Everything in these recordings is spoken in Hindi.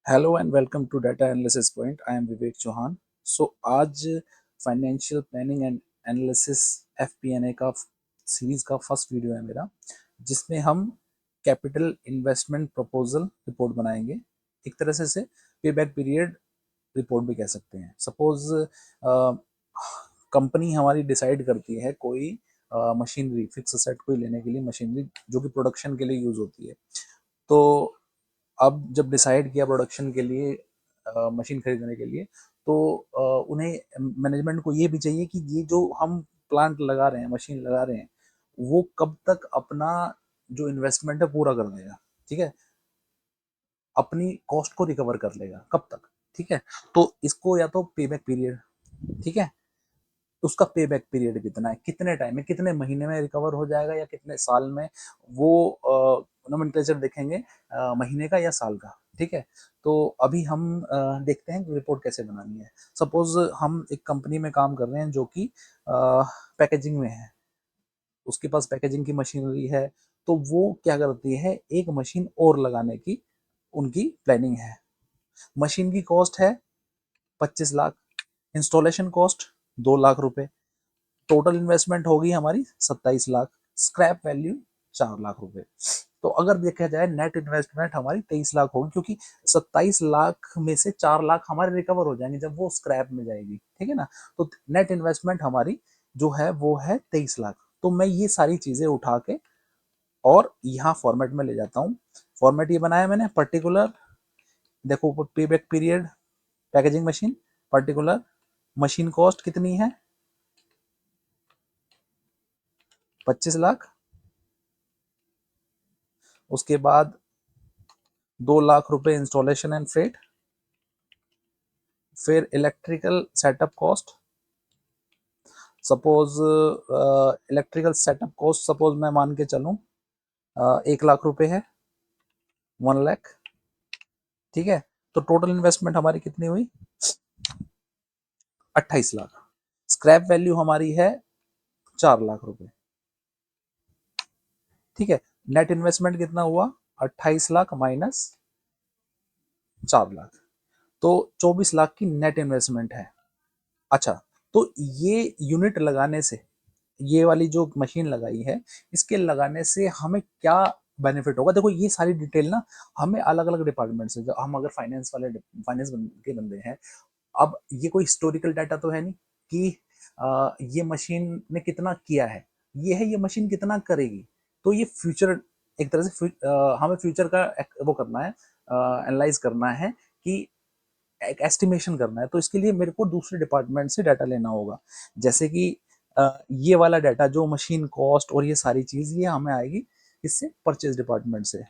Hello and welcome to data analysis point. I am Vivek Chauhan. आज financial planning and analysis FPNA का सीरीज का फर्स्ट वीडियो है मेरा, जिसमें हम कैपिटल इन्वेस्टमेंट प्रपोजल रिपोर्ट बनाएंगे। एक तरह से पे बैक पीरियड रिपोर्ट भी कह सकते हैं। सपोज कंपनी हमारी डिसाइड करती है कोई मशीनरी, फिक्स असेट कोई लेने के लिए मशीनरी जो कि प्रोडक्शन के लिए यूज होती है। तो अब जब डिसाइड किया प्रोडक्शन के लिए मशीन खरीदने के लिए, तो उन्हें मैनेजमेंट को ये भी चाहिए कि ये जो हम प्लांट लगा रहे हैं, मशीन लगा रहे हैं, वो कब तक अपना जो इन्वेस्टमेंट है पूरा कर देगा। ठीक है, अपनी कॉस्ट को रिकवर कर लेगा कब तक। ठीक है, तो इसको या तो पे बैक पीरियड, ठीक है, उसका पे बैक पीरियड कितना है, कितने टाइम में, कितने महीने में रिकवर हो जाएगा या कितने साल में, वो नोमेनक्लेचर देखेंगे, महीने का या साल का। ठीक है, तो अभी हम देखते हैं कि रिपोर्ट कैसे बनानी है। सपोज हम एक कंपनी में काम कर रहे हैं जो कि पैकेजिंग में है, उसके पास पैकेजिंग की मशीनरी है। तो वो क्या करती है, एक मशीन और लगाने की उनकी प्लानिंग है। मशीन की कॉस्ट है 25 लाख, इंस्टॉलेशन कॉस्ट 2 लाख रुपए, टोटल इन्वेस्टमेंट होगी हमारी 27 लाख, स्क्रैप वैल्यू 4 लाख रुपए। तो अगर देखा जाए नेट इन्वेस्टमेंट हमारी 23 लाख होगी, क्योंकि 27 लाख में से 4 लाख हमारे रिकवर हो जाएंगे जब वो स्क्रैप में जाएगी। ठीक है ना, तो नेट इन्वेस्टमेंट हमारी जो है वो है 23 लाख। तो मैं ये सारी चीजें उठा के और यहाँ फॉर्मेट में ले जाता हूँ। फॉर्मेट ये बनाया मैंने, पर्टिकुलर, देखो ऊपर पे back period, packaging machine, particular machine cost कितनी है 25 लाख, उसके बाद 2 लाख रुपए इंस्टॉलेशन एंड फ्रेट, फिर electrical setup cost. Suppose electrical setup cost suppose मैं मान के चलूं 1 लाख रुपए है, 1 लाख। ठीक है, तो टोटल इन्वेस्टमेंट हमारी कितनी हुई 28 लाख। स्क्रैप वैल्यू हमारी है 4 लाख रुपए। ठीक है, नेट इन्वेस्टमेंट कितना हुआ 28 लाख माइनस 4 लाख, तो 24 लाख की नेट इन्वेस्टमेंट है। अच्छा, तो ये यूनिट लगाने से, ये वाली जो मशीन लगाई है, इसके लगाने से हमें क्या बेनिफिट होगा। देखो ये सारी डिटेल ना हमें अलग अलग डिपार्टमेंट से, हम अगर फाइनेंस वाले, फाइनेंस के बंदे हैं, अब ये कोई हिस्टोरिकल डाटा तो है नहीं कि ये मशीन ने कितना किया है, ये है ये मशीन कितना करेगी। तो ये फ्यूचर, एक तरह से हमें फ्यूचर का वो करना है, एनालाइज करना है कि एक एस्टिमेशन करना है। तो इसके लिए मेरे को दूसरे डिपार्टमेंट से डाटा लेना होगा। जैसे कि ये वाला डाटा जो मशीन कॉस्ट और ये सारी चीज, ये हमें आएगी इससे, परचेज डिपार्टमेंट से।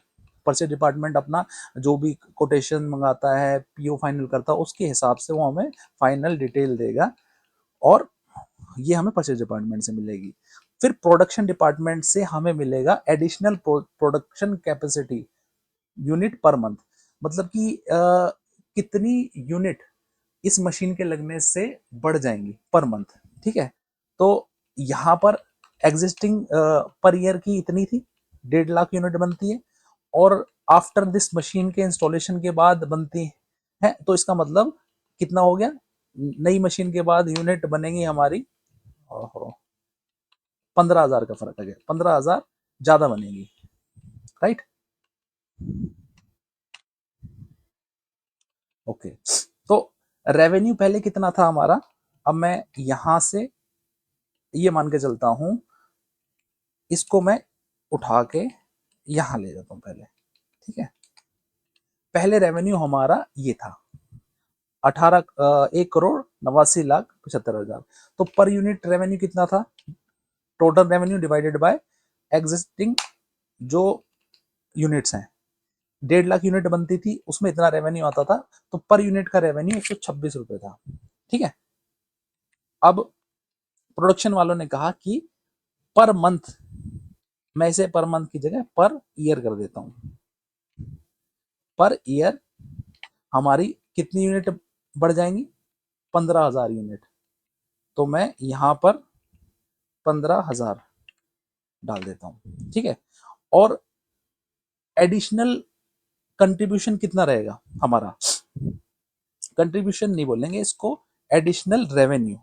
परचेज डिपार्टमेंट अपना जो भी कोटेशन मंगाता है, पीओ फाइनल करता है, उसके हिसाब से वो हमें फाइनल डिटेल देगा, और ये हमें परचेज डिपार्टमेंट से मिलेगी। फिर प्रोडक्शन डिपार्टमेंट से हमें मिलेगा additional production capacity unit per month, मतलब कि कितनी यूनिट इस मशीन के लगने से बढ़ जाएंगी पर मंथ। ठीक है, तो यहाँ पर एग्जिस्टिंग पर ईयर की इतनी थी, 1.5 लाख यूनिट बनती है, और आफ्टर दिस मशीन के इंस्टॉलेशन के बाद बनती है। तो इसका मतलब कितना हो गया, नई मशीन के बाद यूनिट बनेगी हमारी 15,000 का फर्क आ गया, 15,000 ज्यादा बनेगी। Right, okay. तो रेवेन्यू पहले कितना था हमारा, अब मैं यहां से ये मान के चलता हूं, इसको मैं उठा के यहां ले जाता हूं पहले। ठीक है, पहले रेवेन्यू हमारा ये था 1,89,75,75,000। तो पर यूनिट रेवेन्यू कितना था, total revenue divided by existing जो यूनिट्स हैं, 1.5 लाख यूनिट बनती थी, उसमें इतना रेवेन्यू आता था, तो पर यूनिट का रेवेन्यू 126 रुपए था। ठीक है, अब प्रोडक्शन वालों ने कहा कि पर मंथ, मैं इसे पर मंथ की जगह पर ईयर कर देता हूं। पर ईयर हमारी कितनी यूनिट बढ़ जाएंगी, 15,000 यूनिट। तो मैं यहां पर 15,000 डाल देता हूं। ठीक है, और एडिशनल कंट्रीब्यूशन कितना रहेगा हमारा, कंट्रीब्यूशन नहीं बोलेंगे इसको, एडिशनल रेवेन्यू।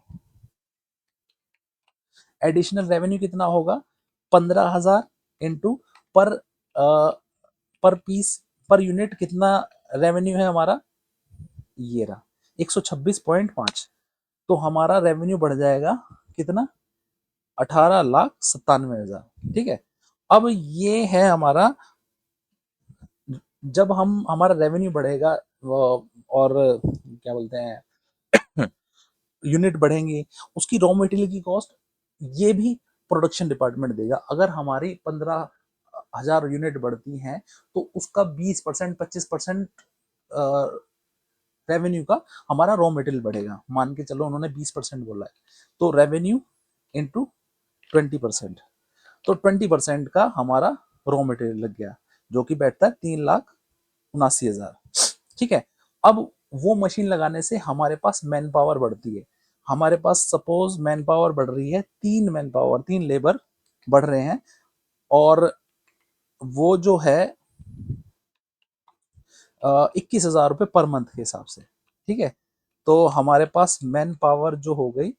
एडिशनल रेवेन्यू कितना होगा, 15,000 इंटू पर पर पीस पर यूनिट कितना रेवेन्यू है हमारा, ये रहा 126.5। तो हमारा रेवेन्यू बढ़ जाएगा कितना, 18,97,000। ठीक है, अब ये है हमारा, जब हम हमारा रेवेन्यू बढ़ेगा और क्या बोलते हैं यूनिट बढ़ेंगे, उसकी रॉ मटेरियल की कॉस्ट ये भी प्रोडक्शन डिपार्टमेंट देगा। अगर हमारी 15,000 यूनिट बढ़ती हैं तो उसका 20% 25% रेवेन्यू का हमारा रॉ मटेरियल बढ़ेगा। मान के चलो उन्होंने 20% बोला है, तो रेवेन्यू इंटू 20%, तो 20% का हमारा रॉ मटेरियल लग गया, जो कि बैठता है 3,79,000। ठीक है, अब वो मशीन लगाने से हमारे पास मैन पावर बढ़ती है। हमारे पास सपोज मैन पावर बढ़ रही है, 3 मैन पावर, 3 लेबर बढ़ रहे हैं, और वो जो है 21,000 रुपये पर मंथ के हिसाब से। ठीक है, तो हमारे पास मैन पावर जो हो गई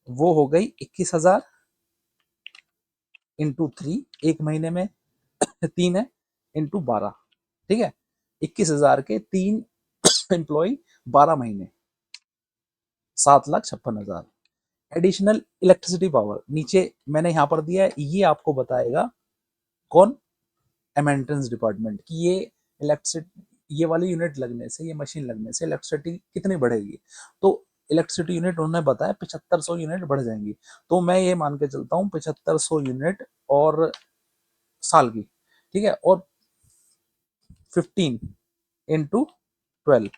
वो हो गई 21,000 इंटू 3, एक महीने में 3 है, इंटू 12। ठीक है, 21,000 के 3 एम्प्लॉय 12 महीने, 7,56,000। एडिशनल इलेक्ट्रिसिटी पावर नीचे मैंने यहां पर दिया है, ये आपको बताएगा कौन, मेंटेनेंस डिपार्टमेंट, कि ये इलेक्ट्रिसिटी, ये वाली यूनिट लगने से, ये मशीन लगने से इलेक्ट्रिसिटी कितनी बढ़ेगी। तो इलेक्ट्रिसिटी यूनिट उन्होंने बताया 7500 यूनिट बढ़ जाएंगी। तो मैं ये मान के चलता हूँ 7500 यूनिट और साल की। ठीक है, और 15 इंटू 12,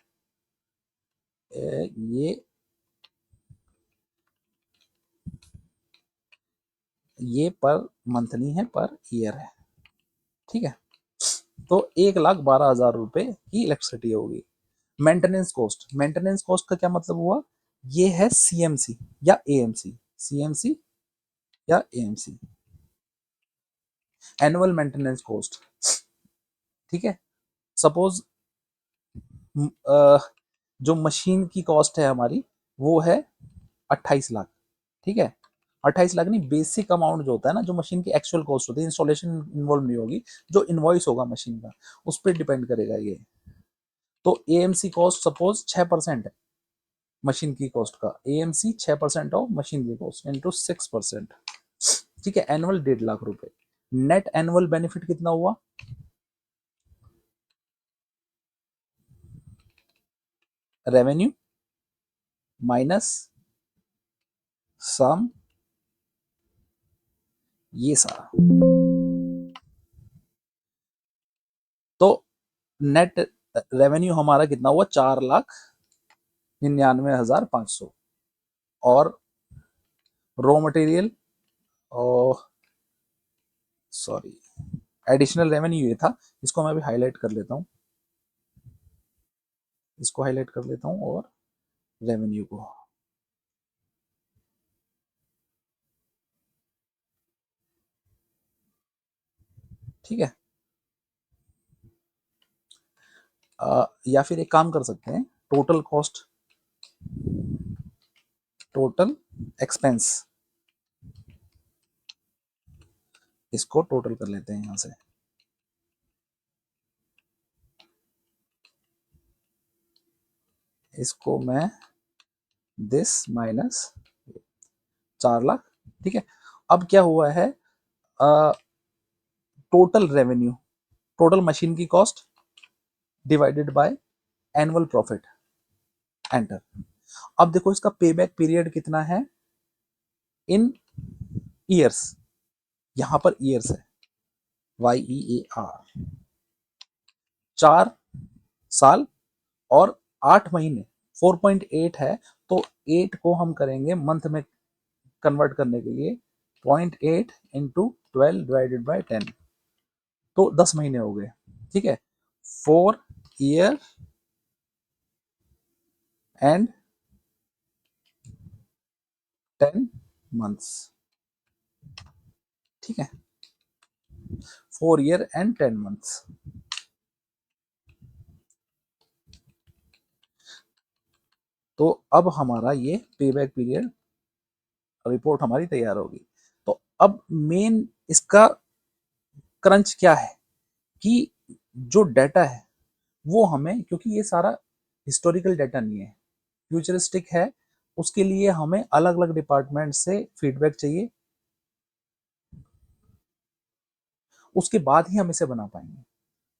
ये पर मंथ नहीं है, पर ईयर है। ठीक है, तो 1,12,000 रुपए की इलेक्ट्रिसिटी होगी। मेंटेनेंस कॉस्ट, मेंटेनेंस कॉस्ट का क्या मतलब हुआ, ये है सीएमसी या एएमसी, सीएमसी या एएमसी, एनुअल मेंटेनेंस कॉस्ट। ठीक है, सपोज जो मशीन की कॉस्ट है हमारी वो है 28 लाख। ठीक है, 28 लाख नहीं, बेसिक अमाउंट जो होता है ना, जो मशीन की एक्चुअल कॉस्ट होती है, इंस्टॉलेशन इन्वॉल्व नहीं होगी, जो इनवॉइस होगा मशीन का उस पर डिपेंड करेगा ये। तो एएमसी कॉस्ट सपोज 6% है मशीन की कॉस्ट का, एएमसी 6% ऑफ मशीन की कॉस्ट इंटू 6%। ठीक है, एनुअल 1.5 लाख रुपए। नेट एनुअल बेनिफिट कितना हुआ, रेवेन्यू माइनस सम, ये सारा, तो नेट रेवेन्यू हमारा कितना हुआ, 4,99,500। और रॉ मटेरियल, और सॉरी, एडिशनल रेवेन्यू ये था, इसको मैं भी हाईलाइट कर लेता हूँ, इसको हाईलाइट कर लेता हूँ, और रेवेन्यू को, ठीक है। या फिर एक काम कर सकते हैं, टोटल कॉस्ट, टोटल एक्सपेंस, इसको टोटल कर लेते हैं यहां से। इसको मैं दिस माइनस 4 लाख। ठीक है, अब क्या हुआ है, टोटल रेवेन्यू, टोटल मशीन की cost divided by annual profit, enter. अब देखो इसका पेबैक पीरियड कितना है इन ईयर्स, यहां पर ईयर्स है, YEAR, 4 साल और 8 महीने, 4.8 है, तो 8 को हम करेंगे मंथ में कन्वर्ट करने के लिए, 0.8 इंटू 12 डिवाइडेड बाई 10, तो 10 महीने हो गए। ठीक है, 4 ईयर एंड 10 मंथ्स। ठीक है, 4 ईयर एंड 10 मंथ्स। तो अब हमारा ये पे बैक पीरियड रिपोर्ट हमारी तैयार होगी। तो अब मेन इसका क्रंच क्या है कि जो डाटा है वो हमें, क्योंकि ये सारा हिस्टोरिकल डाटा नहीं है, फ्यूचरिस्टिक है, उसके लिए हमें अलग अलग डिपार्टमेंट से फीडबैक चाहिए, उसके बाद ही हम इसे बना पाएंगे।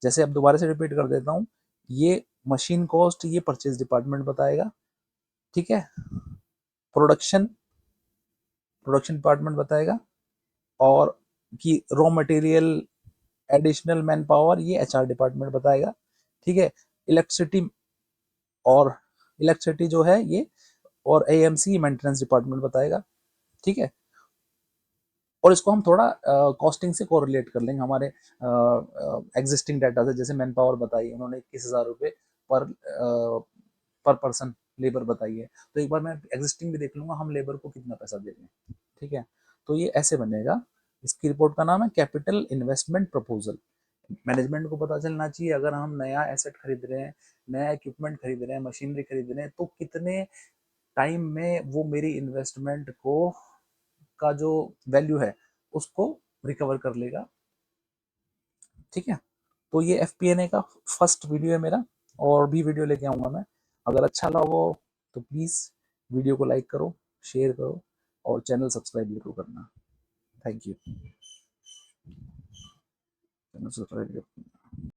जैसे अब दोबारा से रिपीट कर देता हूँ, ये मशीन कॉस्ट ये परचेज डिपार्टमेंट बताएगा, ठीक है, प्रोडक्शन प्रोडक्शन डिपार्टमेंट बताएगा, और कि raw material additional man power ये एचआर डिपार्टमेंट बताएगा, ठीक है। इलेक्ट्रिसिटी और इलेक्ट्रिसिटी जो है ये और एएमसी मेंटेनेंस डिपार्टमेंट बताएगा, ठीक है। और इसको हम थोड़ा कॉस्टिंग से कोरिलेट कर लेंगे हमारे एग्जिस्टिंग डाटा से। जैसे मैन पावर बताई उन्होंने 21,000 रुपये पर पर पर्सन लेबर बताई है, तो एक बार मैं एग्जिस्टिंग भी देख लूंगा हम लेबर को कितना पैसा दे रहे हैं, ठीक है। तो ये ऐसे बनेगा। इसकी रिपोर्ट का नाम है कैपिटल इन्वेस्टमेंट प्रपोजल। मैनेजमेंट को पता चलना चाहिए अगर हम नया एसेट खरीद रहे हैं, नया इक्विपमेंट खरीद रहे हैं, मशीनरी खरीद रहे हैं, तो कितने टाइम में वो मेरी इन्वेस्टमेंट को का जो वैल्यू है उसको रिकवर कर लेगा, ठीक है। तो ये एफपीएनए का फर्स्ट वीडियो है मेरा, और भी वीडियो लेके आऊंगा मैं। अगर अच्छा लगा हो तो प्लीज़ वीडियो को लाइक करो, शेयर करो, और चैनल सब्सक्राइब जरूर करना। Thank you. Channel subscribe